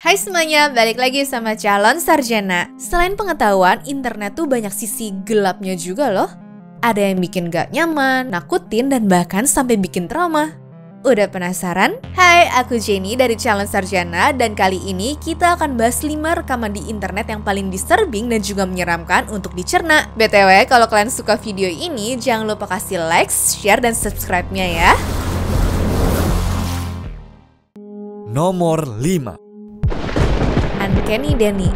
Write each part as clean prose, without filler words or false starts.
Hai semuanya, balik lagi sama calon sarjana. Selain pengetahuan, internet tuh banyak sisi gelapnya juga loh. Ada yang bikin gak nyaman, nakutin, dan bahkan sampai bikin trauma. Udah penasaran? Hai, aku Jenny dari calon sarjana, dan kali ini kita akan bahas 5 rekaman di internet yang paling disturbing dan juga menyeramkan untuk dicerna. BTW, kalau kalian suka video ini, jangan lupa kasih like, share, dan subscribe-nya ya. Nomor 5. Uncanny Danny.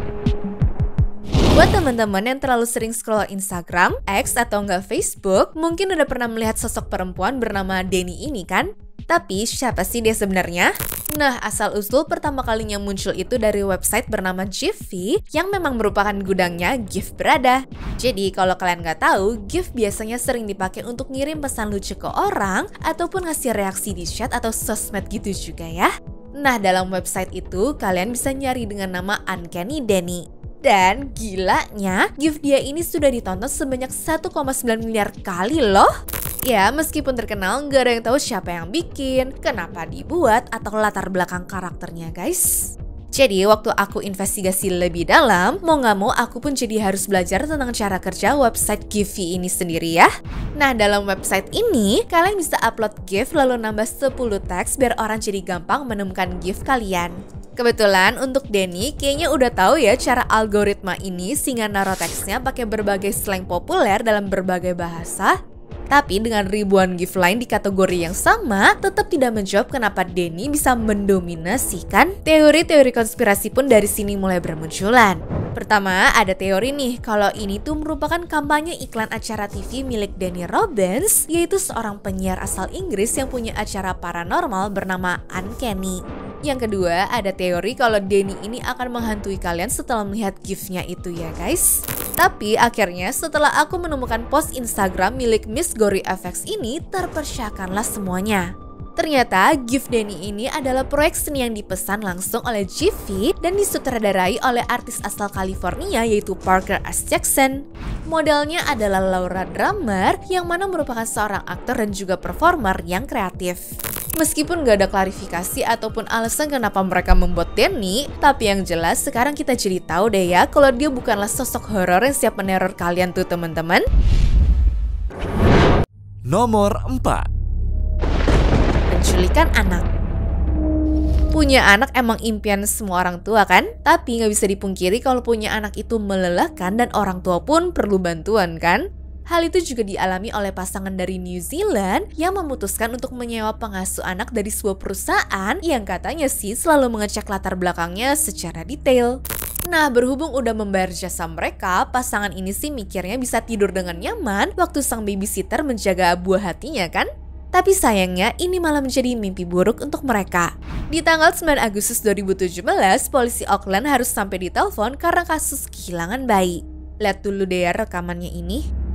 Buat teman-teman yang terlalu sering scroll Instagram, X atau enggak Facebook, mungkin udah pernah melihat sosok perempuan bernama Danny ini kan? Tapi siapa sih dia sebenarnya? Nah, asal-usul pertama kalinya muncul itu dari website bernama Giphy yang memang merupakan gudangnya GIF berada. Jadi kalau kalian nggak tahu, GIF biasanya sering dipakai untuk ngirim pesan lucu ke orang ataupun ngasih reaksi di chat atau sosmed gitu juga ya. Nah, dalam website itu kalian bisa nyari dengan nama Uncanny Danny. Dan gilanya, GIF dia ini sudah ditonton sebanyak 1,9 miliar kali loh. Ya, meskipun terkenal, nggak ada yang tahu siapa yang bikin, kenapa dibuat, atau latar belakang karakternya guys. Jadi waktu aku investigasi lebih dalam, mau nggak mau aku pun jadi harus belajar tentang cara kerja website Giphy ini sendiri ya. Nah, dalam website ini, kalian bisa upload GIF lalu nambah 10 teks biar orang jadi gampang menemukan GIF kalian. Kebetulan untuk Danny kayaknya udah tahu ya cara algoritma ini sehingga naruh teksnya pakai berbagai slang populer dalam berbagai bahasa. Tapi dengan ribuan GIF lain di kategori yang sama, tetap tidak menjawab kenapa Danny bisa mendominasikan. Teori-teori konspirasi pun dari sini mulai bermunculan. Pertama, ada teori nih kalau ini tuh merupakan kampanye iklan acara TV milik Danny Robbins, yaitu seorang penyiar asal Inggris yang punya acara paranormal bernama Uncanny. Yang kedua, ada teori kalau Danny ini akan menghantui kalian setelah melihat GIF-nya itu ya guys. Tapi akhirnya setelah aku menemukan post Instagram milik Miss Gory FX ini, terpercaykanlah semuanya. Ternyata GIF Danny ini adalah proyek seni yang dipesan langsung oleh Giphy dan disutradarai oleh artis asal California yaitu Parker S. Jackson. Modelnya adalah Laura Drummer yang mana merupakan seorang aktor dan juga performer yang kreatif. Meskipun gak ada klarifikasi ataupun alasan kenapa mereka membuat Danny, tapi yang jelas sekarang kita jadi tahu deh ya kalau dia bukanlah sosok horor yang siap meneror kalian tuh teman-teman. Nomor 4. Penculikan anak. Punya anak emang impian semua orang tua kan? Tapi gak bisa dipungkiri kalau punya anak itu melelahkan dan orang tua pun perlu bantuan kan? Hal itu juga dialami oleh pasangan dari New Zealand yang memutuskan untuk menyewa pengasuh anak dari sebuah perusahaan yang katanya sih selalu mengecek latar belakangnya secara detail. Nah, berhubung udah membayar jasa mereka, pasangan ini sih mikirnya bisa tidur dengan nyaman waktu sang babysitter menjaga buah hatinya kan? Tapi sayangnya ini malah menjadi mimpi buruk untuk mereka. Di tanggal 9 Agustus 2017, polisi Auckland harus sampai ditelepon karena kasus kehilangan bayi. Lihat dulu deh ya rekamannya ini.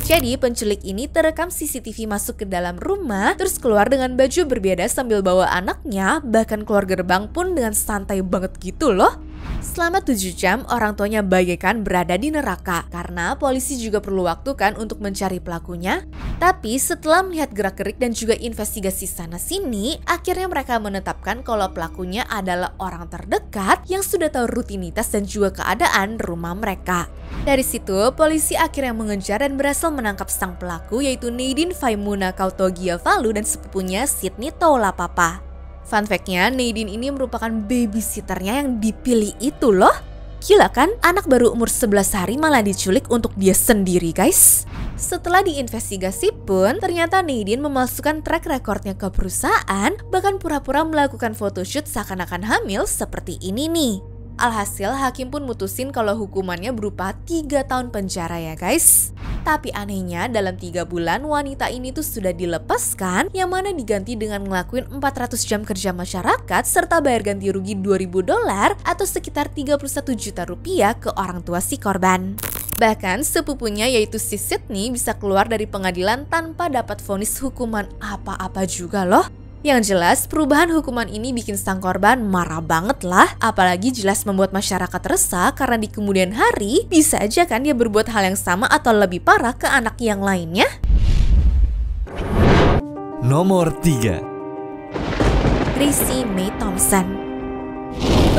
Jadi penculik ini terekam CCTV masuk ke dalam rumah, terus keluar dengan baju berbeda sambil bawa anaknya, bahkan keluar gerbang pun dengan santai banget gitu loh. Selama 7 jam, orang tuanya bagaikan berada di neraka karena polisi juga perlu waktu kan untuk mencari pelakunya. Tapi setelah melihat gerak-gerik dan juga investigasi sana-sini, akhirnya mereka menetapkan kalau pelakunya adalah orang terdekat yang sudah tahu rutinitas dan juga keadaan rumah mereka. Dari situ, polisi akhirnya mengejar dan berhasil menangkap sang pelaku yaitu Nadine Faimuna Kautogiavalu dan sepupunya Sydney Taulapapa. Fun fact-nya, Nadine ini merupakan babysitternya yang dipilih itu loh. Gila kan? Anak baru umur 11 hari malah diculik untuk dia sendiri guys. Setelah diinvestigasi pun, ternyata Nadine memasukkan track recordnya ke perusahaan, bahkan pura-pura melakukan photoshoot seakan-akan hamil seperti ini nih. Alhasil hakim pun mutusin kalau hukumannya berupa 3 tahun penjara ya guys. Tapi anehnya dalam 3 bulan wanita ini tuh sudah dilepaskan, yang mana diganti dengan ngelakuin 400 jam kerja masyarakat serta bayar ganti rugi $2.000 atau sekitar 31 juta rupiah ke orang tua si korban. Bahkan sepupunya yaitu si Sydney bisa keluar dari pengadilan tanpa dapat vonis hukuman apa-apa juga loh. Yang jelas, perubahan hukuman ini bikin sang korban marah banget lah. Apalagi jelas membuat masyarakat resah karena di kemudian hari bisa aja kan dia berbuat hal yang sama atau lebih parah ke anak yang lainnya. Nomor 3. Gracie May Thompson.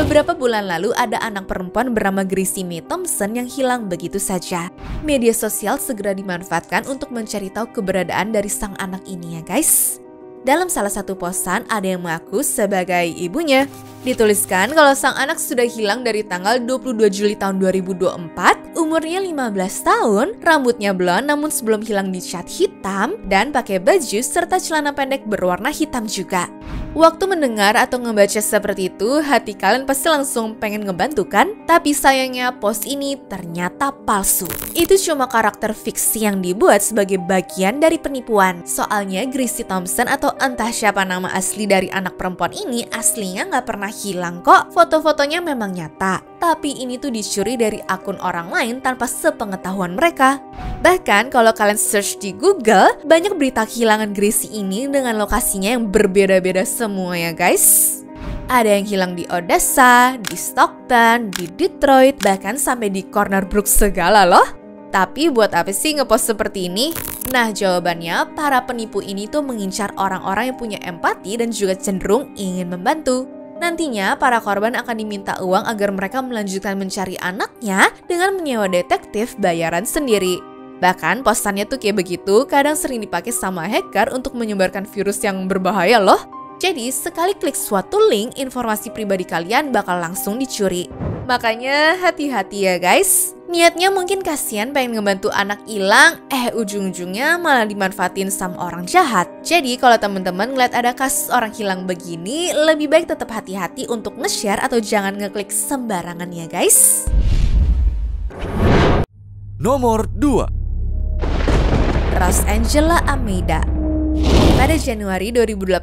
Beberapa bulan lalu ada anak perempuan bernama Gracie May Thompson yang hilang begitu saja. Media sosial segera dimanfaatkan untuk mencari tahu keberadaan dari sang anak ini ya guys. Dalam salah satu posan ada yang mengaku sebagai ibunya. Dituliskan kalau sang anak sudah hilang dari tanggal 22 Juli tahun 2024, umurnya 15 tahun, rambutnya blond namun sebelum hilang dicat hitam, dan pakai baju serta celana pendek berwarna hitam juga. Waktu mendengar atau ngebaca seperti itu, hati kalian pasti langsung pengen ngebantu kan? Tapi sayangnya post ini ternyata palsu. Itu cuma karakter fiksi yang dibuat sebagai bagian dari penipuan. Soalnya Gracie Thompson atau entah siapa nama asli dari anak perempuan ini aslinya nggak pernah hilang kok. Foto-fotonya memang nyata. Tapi ini tuh dicuri dari akun orang lain tanpa sepengetahuan mereka. Bahkan kalau kalian search di Google, banyak berita kehilangan Gracie ini dengan lokasinya yang berbeda-beda semua ya guys. Ada yang hilang di Odessa, di Stockton, di Detroit, bahkan sampai di Corner Brook segala loh. Tapi buat apa sih ngepost seperti ini? Nah jawabannya, para penipu ini tuh mengincar orang-orang yang punya empati dan juga cenderung ingin membantu. Nantinya para korban akan diminta uang agar mereka melanjutkan mencari anaknya dengan menyewa detektif bayaran sendiri. Bahkan postannya tuh kayak begitu kadang sering dipakai sama hacker untuk menyebarkan virus yang berbahaya loh. Jadi sekali klik suatu link, informasi pribadi kalian bakal langsung dicuri. Makanya hati-hati ya guys. Niatnya mungkin kasihan pengen ngebantu anak hilang, ujung-ujungnya malah dimanfaatin sama orang jahat. Jadi kalau teman-teman ngeliat ada kasus orang hilang begini, lebih baik tetap hati-hati untuk nge-share atau jangan ngeklik sembarangan ya guys. Nomor 2. Rosangela Almeida. Pada Januari 2018,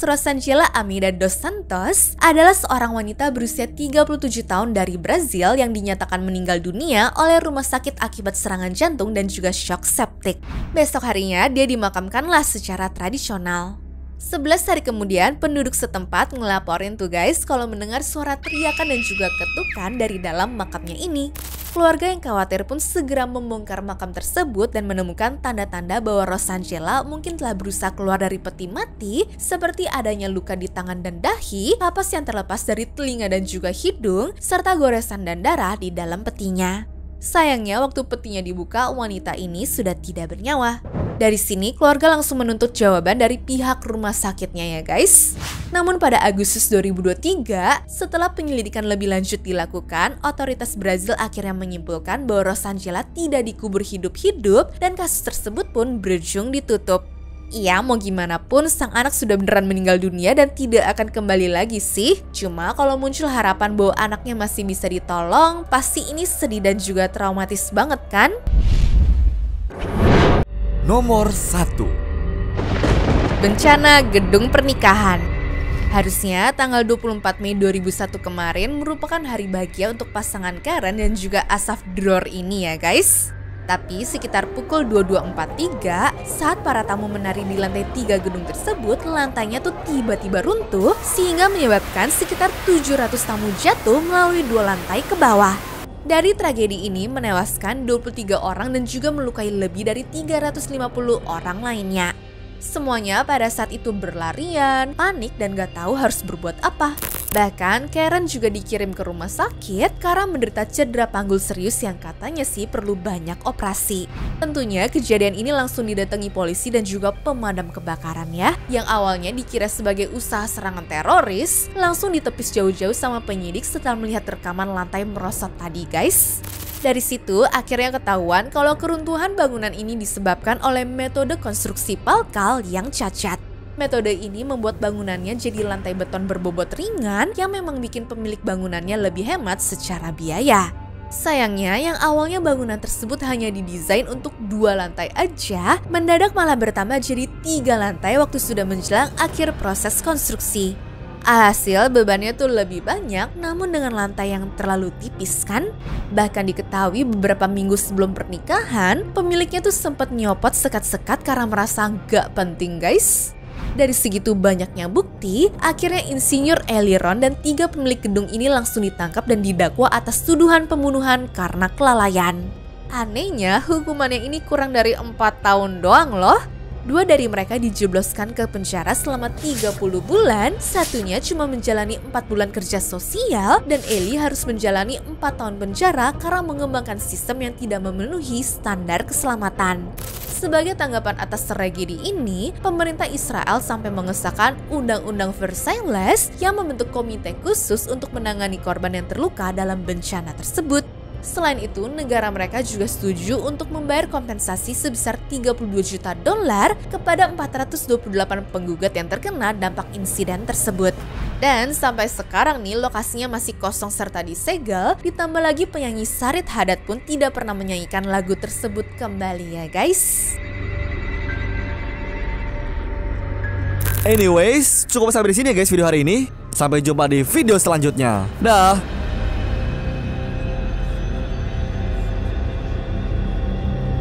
Rosangela Almeida dos Santos adalah seorang wanita berusia 37 tahun dari Brazil yang dinyatakan meninggal dunia oleh rumah sakit akibat serangan jantung dan juga shock septic. Besok harinya dia dimakamkanlah secara tradisional. 11 hari kemudian, penduduk setempat ngelaporin tuh guys kalau mendengar suara teriakan dan juga ketukan dari dalam makamnya ini. Keluarga yang khawatir pun segera membongkar makam tersebut dan menemukan tanda-tanda bahwa Rosangela mungkin telah berusaha keluar dari peti mati seperti adanya luka di tangan dan dahi, kapas yang terlepas dari telinga dan juga hidung, serta goresan dan darah di dalam petinya. Sayangnya waktu petinya dibuka, wanita ini sudah tidak bernyawa. Dari sini keluarga langsung menuntut jawaban dari pihak rumah sakitnya ya guys. Namun pada Agustus 2023, setelah penyelidikan lebih lanjut dilakukan, otoritas Brazil akhirnya menyimpulkan bahwa Rosangela tidak dikubur hidup-hidup dan kasus tersebut pun berujung ditutup. Iya, mau gimana pun sang anak sudah beneran meninggal dunia dan tidak akan kembali lagi sih. Cuma kalau muncul harapan bahwa anaknya masih bisa ditolong, pasti ini sedih dan juga traumatis banget kan? Nomor 1. Bencana gedung pernikahan. Harusnya tanggal 24 Mei 2001 kemarin merupakan hari bahagia untuk pasangan Karen dan juga Asaf Dror ini ya guys. Tapi sekitar pukul 22.43 saat para tamu menari di lantai 3 gedung tersebut, lantainya tuh tiba-tiba runtuh sehingga menyebabkan sekitar 700 tamu jatuh melalui 2 lantai ke bawah. Dari tragedi ini menewaskan 23 orang dan juga melukai lebih dari 350 orang lainnya. Semuanya pada saat itu berlarian, panik dan gak tahu harus berbuat apa. Bahkan Karen juga dikirim ke rumah sakit karena menderita cedera panggul serius yang katanya sih perlu banyak operasi. Tentunya kejadian ini langsung didatangi polisi dan juga pemadam kebakaran ya. Yang awalnya dikira sebagai usaha serangan teroris, langsung ditepis jauh-jauh sama penyidik setelah melihat rekaman lantai merosot tadi guys. Dari situ akhirnya ketahuan kalau keruntuhan bangunan ini disebabkan oleh metode konstruksi palkal yang cacat. Metode ini membuat bangunannya jadi lantai beton berbobot ringan yang memang bikin pemilik bangunannya lebih hemat secara biaya. Sayangnya yang awalnya bangunan tersebut hanya didesain untuk 2 lantai aja, mendadak malah bertambah jadi 3 lantai waktu sudah menjelang akhir proses konstruksi. Alhasil bebannya tuh lebih banyak namun dengan lantai yang terlalu tipis kan? Bahkan diketahui beberapa minggu sebelum pernikahan, pemiliknya tuh sempat nyopot sekat-sekat karena merasa gak penting guys. Dari segitu banyaknya bukti, akhirnya Insinyur Eliron dan 3 pemilik gedung ini langsung ditangkap dan didakwa atas tuduhan pembunuhan karena kelalaian. Anehnya, hukumannya ini kurang dari 4 tahun doang loh. 2 dari mereka dijebloskan ke penjara selama 30 bulan, satunya cuma menjalani 4 bulan kerja sosial, dan Eli harus menjalani 4 tahun penjara karena mengembangkan sistem yang tidak memenuhi standar keselamatan. Sebagai tanggapan atas tragedi ini, pemerintah Israel sampai mengesahkan Undang-Undang Versailles yang membentuk komite khusus untuk menangani korban yang terluka dalam bencana tersebut. Selain itu, negara mereka juga setuju untuk membayar kompensasi sebesar $32 juta kepada 428 penggugat yang terkena dampak insiden tersebut. Dan sampai sekarang nih lokasinya masih kosong serta disegel, ditambah lagi penyanyi Sarit Hadad pun tidak pernah menyanyikan lagu tersebut kembali ya guys. Anyways, cukup sampai di sini ya guys video hari ini. Sampai jumpa di video selanjutnya. Dah.